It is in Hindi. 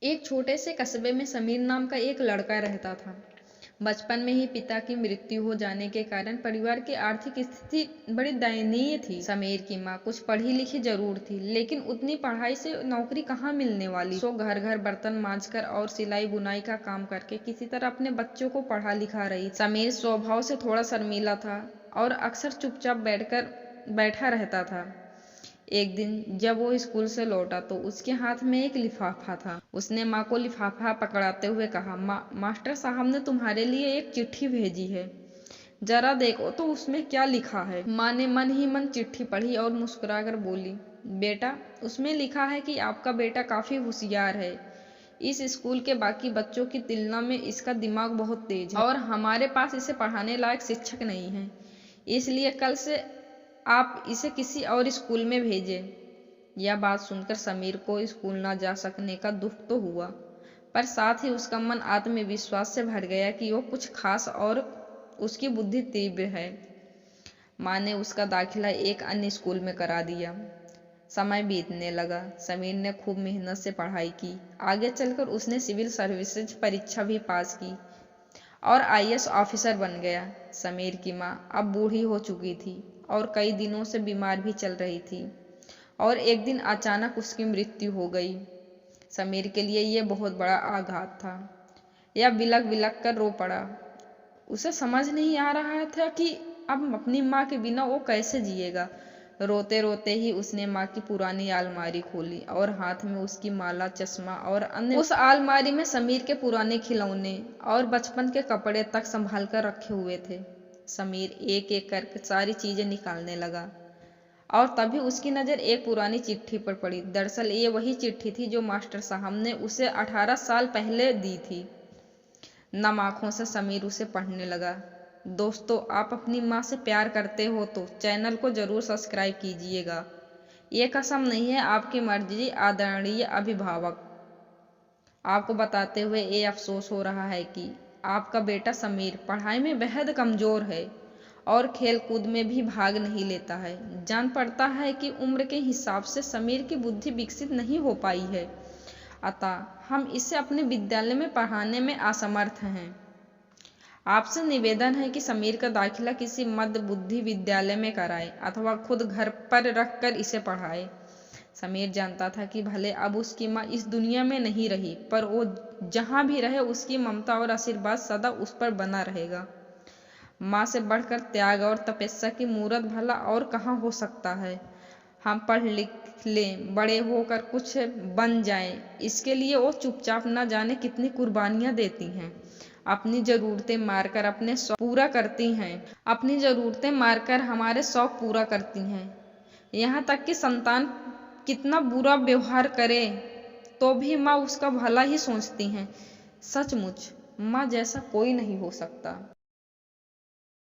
एक छोटे से कस्बे में समीर नाम का एक लड़का रहता था। बचपन में ही पिता की मृत्यु हो जाने के कारण परिवार की आर्थिक स्थिति बड़ी दयनीय थी। समीर की माँ कुछ पढ़ी लिखी जरूर थी, लेकिन उतनी पढ़ाई से नौकरी कहाँ मिलने वाली। सो घर घर बर्तन मांजकर और सिलाई बुनाई का काम करके किसी तरह अपने बच्चों को पढ़ा लिखा रही। समीर स्वभाव से थोड़ा शर्मीला था और अक्सर चुपचाप बैठा रहता था। एक दिन जब वो स्कूल से लौटा तो उसके हाथ में एक लिफाफा था। उसने माँ को लिफाफा पकड़ाते हुए कहा, मास्टर साहब ने तुम्हारे लिए एक चिट्ठी भेजी है, जरा देखो तो उसमें क्या लिखा है। माँ ने मन ही मन चिट्ठी पढ़ी और मुस्कुराकर बोली, बेटा, उसमें लिखा है कि आपका बेटा काफी होशियार है। इस स्कूल के बाकी बच्चों की तुलना में इसका दिमाग बहुत तेज है और हमारे पास इसे पढ़ाने लायक शिक्षक नहीं है, इसलिए कल से आप इसे किसी और स्कूल में भेजें। यह बात सुनकर समीर को स्कूल न जा सकने का दुख तो हुआ, पर साथ ही उसका मन आत्मविश्वास से भर गया कि वो कुछ खास और उसकी बुद्धि तीव्र है। माँ ने उसका दाखिला एक अन्य स्कूल में करा दिया। समय बीतने लगा। समीर ने खूब मेहनत से पढ़ाई की। आगे चलकर उसने सिविल सर्विसेज परीक्षा भी पास की और आईएएस ऑफिसर बन गया। समीर की माँ अब बूढ़ी हो चुकी थी और कई दिनों से बीमार भी चल रही थी और एक दिन अचानक उसकी मृत्यु हो गई। समीर के लिए यह बहुत बड़ा आघात था। यह बिलख बिलख कर रो पड़ा। उसे समझ नहीं आ रहा था कि अब अपनी माँ के बिना वो कैसे जिएगा। रोते रोते ही उसने माँ की पुरानी अलमारी खोली और हाथ में उसकी माला, चश्मा और अन्य उस अलमारी में समीर के पुराने खिलौने और बचपन के कपड़े तक संभाल कर रखे हुए थे। समीर एक एक करके सारी चीजें निकालने लगा और तभी उसकी नज़र एक पुरानी चिट्ठी पर पड़ी। दरअसल ये वही चिट्ठी थी जो मास्टर साहब ने उसे 18 साल पहले दी थी। नम आंखों से समीर उसे पढ़ने लगा। दोस्तों, आप अपनी माँ से प्यार करते हो तो चैनल को जरूर सब्सक्राइब कीजिएगा। ये कसम नहीं है आपकी मर्जी आदरणीय अभिभावक। आपको बताते हुए ये अफसोस हो रहा है कि आपका बेटा समीर पढ़ाई में बेहद कमजोर है और खेल कूद में भी भाग नहीं लेता है। जान पड़ता है कि उम्र के हिसाब से समीर की बुद्धि विकसित नहीं हो पाई है, अतः हम इसे अपने विद्यालय में पढ़ाने में असमर्थ हैं। आपसे निवेदन है कि समीर का दाखिला किसी मध्य बुद्धि विद्यालय में कराए अथवा खुद घर पर रखकर इसे पढ़ाए। समीर जानता था कि भले अब उसकी माँ इस दुनिया में नहीं रही, पर वो जहाँ भी रहे उसकी ममता और आशीर्वाद सदा उस पर बना रहेगा। माँ से बढ़कर त्याग और तपस्या की मूरत भला और कहाँ हो सकता है। हम पढ़ लिख लें, बड़े होकर कुछ बन जाएं, इसके लिए वो चुपचाप न जाने कितनी कुर्बानियां देती हैं। अपनी ज़रूरतें मारकर अपने शौक पूरा करती हैं। अपनी ज़रूरतें मारकर हमारे शौक पूरा करती हैं। यहाँ तक कि संतान कितना बुरा व्यवहार करे तो भी माँ उसका भला ही सोचती हैं। सचमुच माँ जैसा कोई नहीं हो सकता।